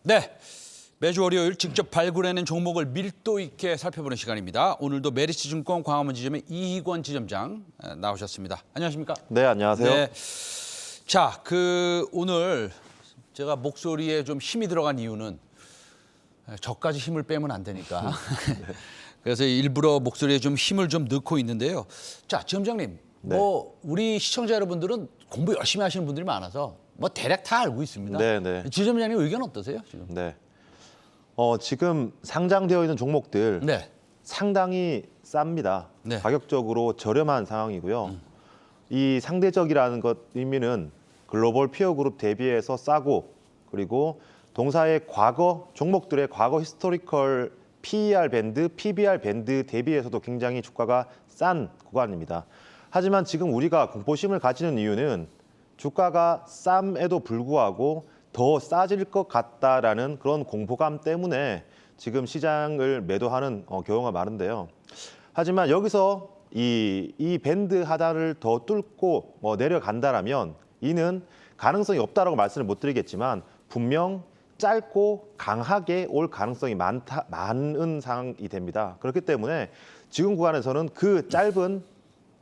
네, 매주 월요일 직접 발굴해낸 종목을 밀도 있게 살펴보는 시간입니다. 오늘도 메리츠증권 광화문 지점의 이희권 지점장 나오셨습니다. 안녕하십니까? 네, 안녕하세요. 네, 자, 오늘 제가 목소리에 좀 힘이 들어간 이유는 저까지 힘을 빼면 안 되니까. 그래서 일부러 목소리에 좀 힘을 좀 넣고 있는데요. 자, 지점장님, 네. 우리 시청자 여러분들은 공부 열심히 하시는 분들이 많아서 대략 다 알고 있습니다. 네. 지점장님 의견 어떠세요, 지금? 네. 지금 상장되어 있는 종목들 네. 상당히 쌉니다. 네. 가격적으로 저렴한 상황이고요. 이 상대적이라는 것 의미는 글로벌 피어 그룹 대비해서 싸고, 그리고 동사의 과거 종목들의 과거 히스토리컬 PER 밴드, PBR 밴드 대비해서도 굉장히 주가가 싼 구간입니다. 하지만 지금 우리가 공포심을 가지는 이유는 주가가 쌈에도 불구하고 더 싸질 것 같다라는 그런 공포감 때문에 지금 시장을 매도하는 경우가 많은데요. 하지만 여기서 이 밴드 하단을 더 뚫고 내려간다라면 이는 가능성이 없다라고 말씀을 못 드리겠지만 분명 짧고 강하게 올 가능성이 많은 상황이 됩니다. 그렇기 때문에 지금 구간에서는 그 짧은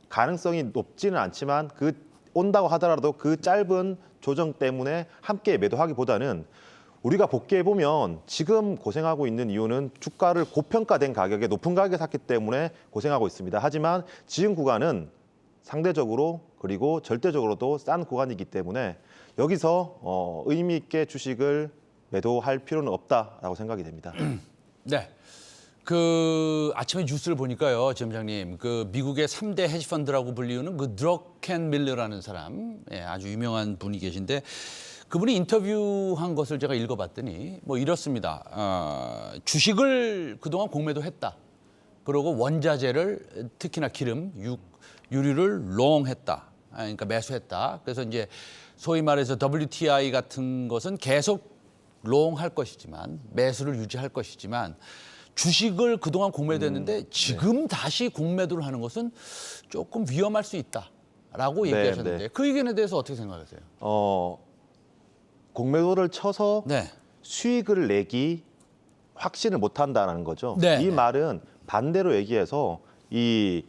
가능성이 높지는 않지만 온다고 하더라도 그 짧은 조정 때문에 함께 매도하기보다는 우리가 복귀해보면 지금 고생하고 있는 이유는 주가를 고평가된 가격에 높은 가격에 샀기 때문에 고생하고 있습니다. 하지만 지금 구간은 상대적으로 그리고 절대적으로도 싼 구간이기 때문에 여기서 의미 있게 주식을 매도할 필요는 없다라고 생각이 됩니다. 네. 아침에 뉴스를 보니까요, 지점장님, 미국의 3대 헤지펀드라고 불리우는 드럭켄밀러라는 사람, 아주 유명한 분이 계신데 그분이 인터뷰한 것을 제가 읽어봤더니 이렇습니다. 주식을 그동안 공매도했다. 그리고 원자재를 특히나 기름, 유류를 롱했다. 그러니까 매수했다. 그래서 이제 소위 말해서 WTI 같은 것은 계속 롱할 것이지만 매수를 유지할 것이지만 주식을 그동안 공매도했는데 지금 다시 공매도를 하는 것은 조금 위험할 수 있다라고 얘기하셨는데 그 의견에 대해서 어떻게 생각하세요? 공매도를 쳐서 네. 수익을 내기 확신을 못한다는 거죠. 네. 이 말은 반대로 얘기해서 이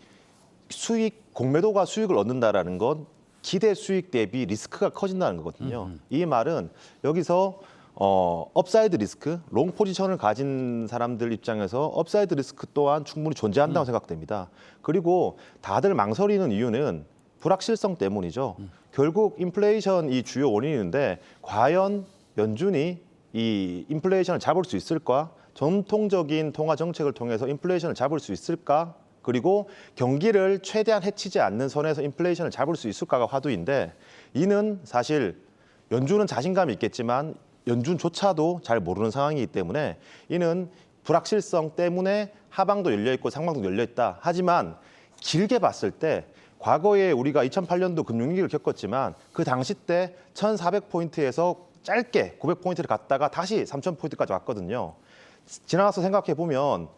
공매도가 수익을 얻는다라는 건 기대 수익 대비 리스크가 커진다는 거거든요. 이 말은 여기서 업사이드 리스크, 롱 포지션을 가진 사람들 입장에서 업사이드 리스크 또한 충분히 존재한다고 생각됩니다. 그리고 다들 망설이는 이유는 불확실성 때문이죠. 결국 인플레이션이 주요 원인인데 과연 연준이 이 인플레이션을 잡을 수 있을까? 전통적인 통화 정책을 통해서 인플레이션을 잡을 수 있을까? 그리고 경기를 최대한 해치지 않는 선에서 인플레이션을 잡을 수 있을까가 화두인데 이는 사실 연준은 자신감이 있겠지만 연준조차도 잘 모르는 상황이기 때문에 이는 불확실성 때문에 하방도 열려있고 상방도 열려있다. 하지만 길게 봤을 때 과거에 우리가 2008년도 금융위기를 겪었지만 그 당시 때 1,400포인트에서 짧게 900포인트를 갔다가 다시 3,000포인트까지 왔거든요. 지나가서 생각해 보면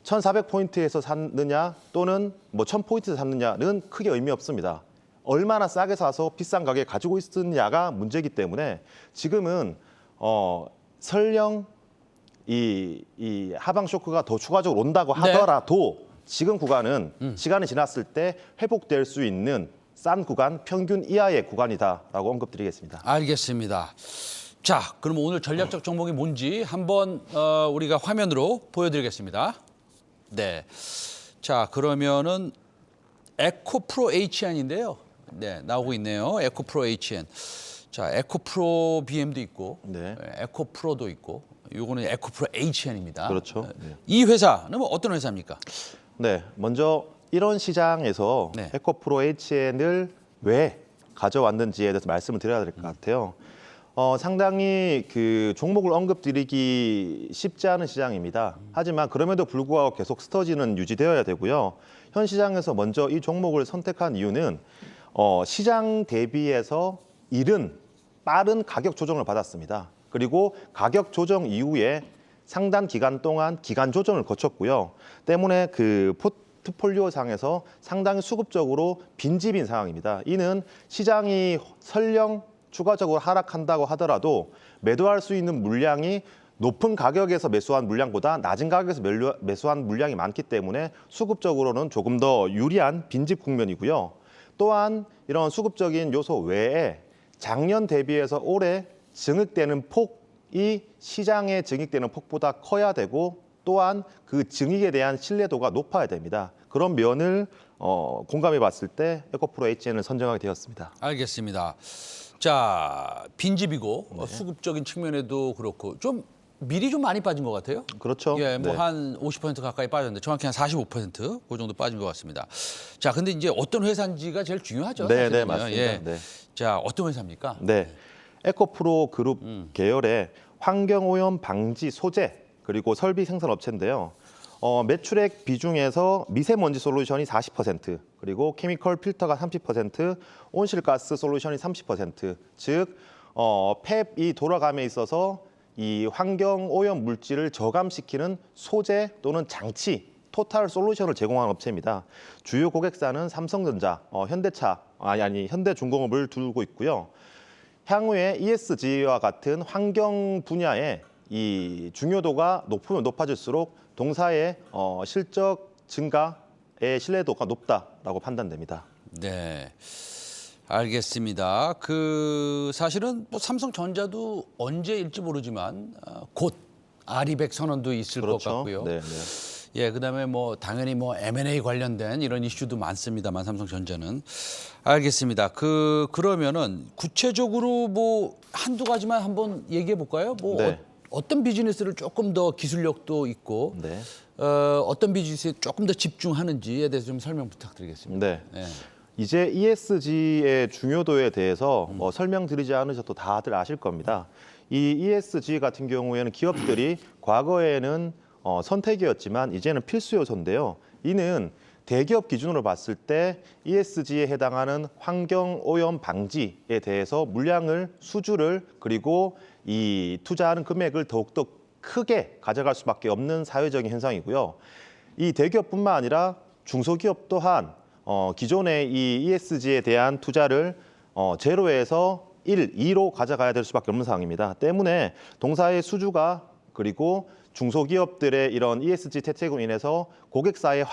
1,400포인트에서 샀느냐 또는 1,000포인트에서 샀느냐는 크게 의미 없습니다. 얼마나 싸게 사서 비싼 가격에 가지고 있느냐가 문제이기 때문에 지금은 설령 이 하방 쇼크가 더 추가적으로 온다고 하더라도 지금 구간은 시간이 지났을 때 회복될 수 있는 싼 구간, 평균 이하의 구간이다라고 언급드리겠습니다. 알겠습니다. 자, 그럼 오늘 전략적 종목이 뭔지 한번 우리가 화면으로 보여드리겠습니다. 네. 자, 그러면은 에코프로 HN인데요. 네, 나오고 있네요. 에코프로 HN. 자, 에코프로 BM도 있고, 에코프로도 있고, 요거는 에코프로 HN입니다. 그렇죠. 이 회사는 어떤 회사입니까? 네, 먼저 이런 시장에서 에코프로 HN을 왜 가져왔는지에 대해서 말씀을 드려야 될 것 같아요. 상당히 종목을 언급드리기 쉽지 않은 시장입니다. 하지만 그럼에도 불구하고 계속 스터디는 유지되어야 되고요. 현 시장에서 먼저 이 종목을 선택한 이유는 시장 대비해서 이른 빠른 가격 조정을 받았습니다. 그리고 가격 조정 이후에 상당 기간 동안 기간 조정을 거쳤고요. 때문에 포트폴리오상에서 상당히 수급적으로 빈집인 상황입니다. 이는 시장이 설령 추가적으로 하락한다고 하더라도 매도할 수 있는 물량이 높은 가격에서 매수한 물량보다 낮은 가격에서 매수한 물량이 많기 때문에 수급적으로는 조금 더 유리한 빈집 국면이고요. 또한 이런 수급적인 요소 외에 작년 대비해서 올해 증액되는 폭이 시장에 증액되는 폭보다 커야 되고 또한 그 증액에 대한 신뢰도가 높아야 됩니다. 그런 면을 공감해 봤을 때 에코프로 HN을 선정하게 되었습니다. 알겠습니다. 자, 빈집이고 수급적인 측면에도 그렇고 좀 미리 좀 많이 빠진 것 같아요. 그렇죠. 예, 뭐 네. 한 50% 가까이 빠졌는데 정확히 한 45%그 정도 빠진 것 같습니다. 자, 근데 이제 어떤 회사인지가 제일 중요하죠. 네, 사실은요. 네, 맞습니다. 예. 네. 자, 어떤 회사입니까? 네, 에코프로 그룹 계열의 환경오염 방지 소재 그리고 설비 생산 업체인데요. 매출액 비중에서 미세먼지 솔루션이 40%, 그리고 케미컬 필터가 30%, 온실가스 솔루션이 30%, 즉 펩이 돌아감에 있어서 이 환경오염 물질을 저감시키는 소재 또는 장치, 토탈 솔루션을 제공하는 업체입니다. 주요 고객사는 삼성전자, 현대차, 현대중공업을 두고 있고요. 향후에 ESG와 같은 환경 분야에 이 중요도가 높으면 높아질수록 동사의 실적 증가의 신뢰도가 높다라고 판단됩니다. 네. 알겠습니다. 사실은 뭐 삼성전자도 언제일지 모르지만 곧 아리백 선언도 있을 것 같고요. 네, 네. 예, 그다음에 뭐 당연히 뭐 M&A 관련된 이런 이슈도 많습니다만 삼성전자는 알겠습니다. 그러면은 구체적으로 뭐 한두 가지만 한번 얘기해 볼까요? 뭐 네. 어떤 비즈니스를 조금 더 기술력도 있고 네. 어떤 비즈니스에 조금 더 집중하는지에 대해서 좀 설명 부탁드리겠습니다. 네. 예. 이제 ESG의 중요도에 대해서 설명드리지 않으셔도 다들 아실 겁니다. 이 ESG 같은 경우에는 기업들이 과거에는 선택이었지만 이제는 필수 요소인데요. 이는 대기업 기준으로 봤을 때 ESG에 해당하는 환경 오염 방지에 대해서 물량을 수주를 그리고 이 투자하는 금액을 더욱더 크게 가져갈 수밖에 없는 사회적인 현상이고요. 이 대기업뿐만 아니라 중소기업 또한 기존의 이 ESG에 대한 투자를 제로에서 1, 2로 가져가야 될 수밖에 없는 상황입니다. 때문에 동사의 수주가 그리고 중소기업들의 이런 ESG 대책으로 인해서 고객사의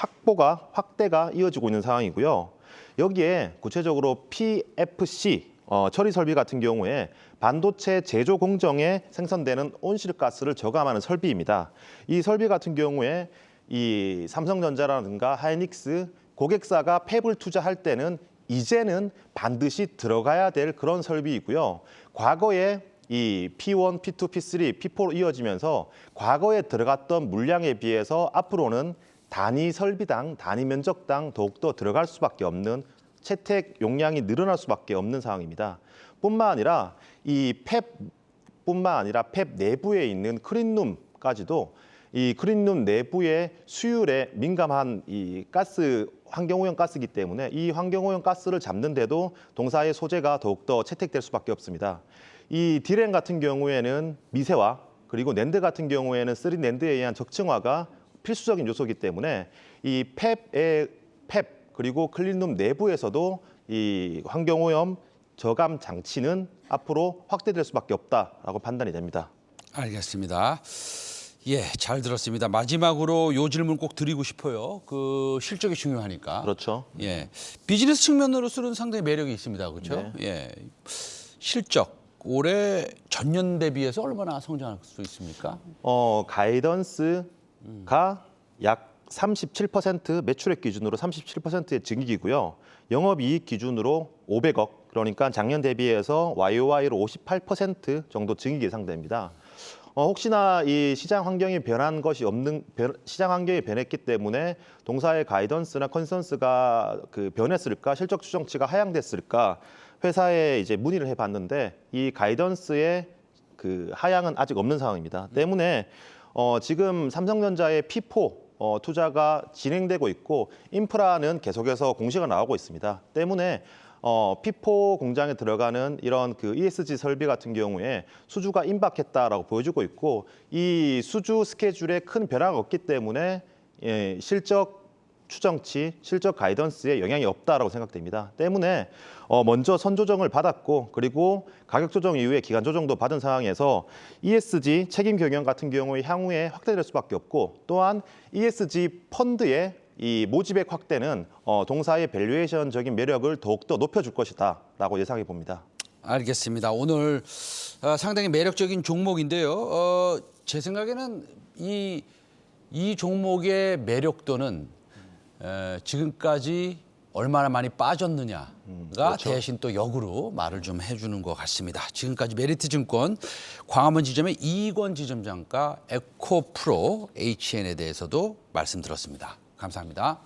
확대가 이어지고 있는 상황이고요. 여기에 구체적으로 PFC 처리 설비 같은 경우에 반도체 제조 공정에 생성되는 온실가스를 저감하는 설비입니다. 이 설비 같은 경우에 이 삼성전자라든가 하이닉스 고객사가 팹을 투자할 때는 이제는 반드시 들어가야 될 그런 설비이고요. 과거에 이 P1, P2, P3, P4로 이어지면서 과거에 들어갔던 물량에 비해서 앞으로는 단위 설비당, 단위 면적당 더욱더 들어갈 수밖에 없는 채택 용량이 늘어날 수밖에 없는 상황입니다. 뿐만 아니라 이 팹뿐만 아니라 팹 내부에 있는 클린룸까지도 이 클린룸 내부의 수율에 민감한 이 가스 환경오염 가스이기 때문에 이 환경오염 가스를 잡는데도 동사의 소재가 더욱더 채택될 수밖에 없습니다. 이 디램 같은 경우에는 미세화 그리고 낸드 같은 경우에는 3D 낸드에 의한 적층화가 필수적인 요소이기 때문에 이 팹 그리고 클린룸 내부에서도 이 환경오염 저감 장치는 앞으로 확대될 수밖에 없다라고 판단이 됩니다. 알겠습니다. 예, 잘 들었습니다. 마지막으로 요 질문 꼭 드리고 싶어요. 실적이 중요하니까. 그렇죠. 예, 비즈니스 측면으로서는 상당히 매력이 있습니다. 그렇죠? 네. 예, 실적 올해 전년 대비해서 얼마나 성장할 수 있습니까? 가이던스가 약 37% 매출액 기준으로 37%의 증익이고요. 영업이익 기준으로 500억, 그러니까 작년 대비해서 YOY로 58% 정도 증익이 예상됩니다. 혹시나 이 시장 환경이 변한 것이 시장 환경이 변했기 때문에 동사의 가이던스나 컨센서스가 변했을까, 실적 추정치가 하향됐을까 회사에 이제 문의를 해봤는데 이 가이던스의 하향은 아직 없는 상황입니다. 때문에 지금 삼성전자의 P4 투자가 진행되고 있고 인프라는 계속해서 공시가 나오고 있습니다. 때문에 P4 공장에 들어가는 이런 ESG 설비 같은 경우에 수주가 임박했다라고 보여주고 있고 이 수주 스케줄에 큰 변화가 없기 때문에 실적 추정치, 실적 가이던스에 영향이 없다라고 생각됩니다. 때문에 먼저 선조정을 받았고 그리고 가격 조정 이후에 기간 조정도 받은 상황에서 ESG 책임 경영 같은 경우에 향후에 확대될 수밖에 없고 또한 ESG 펀드의 이 모집액 확대는 동사의 밸류에이션적인 매력을 더욱더 높여줄 것이다라고 예상해 봅니다. 알겠습니다. 오늘 상당히 매력적인 종목인데요. 제 생각에는 이 종목의 매력도는 지금까지 얼마나 많이 빠졌느냐가 그렇죠. 대신 또 역으로 말을 좀 해주는 것 같습니다. 지금까지 메리트증권 광화문 지점의 이익원 지점장과 에코프로 HN에 대해서도 말씀 들었습니다. 감사합니다.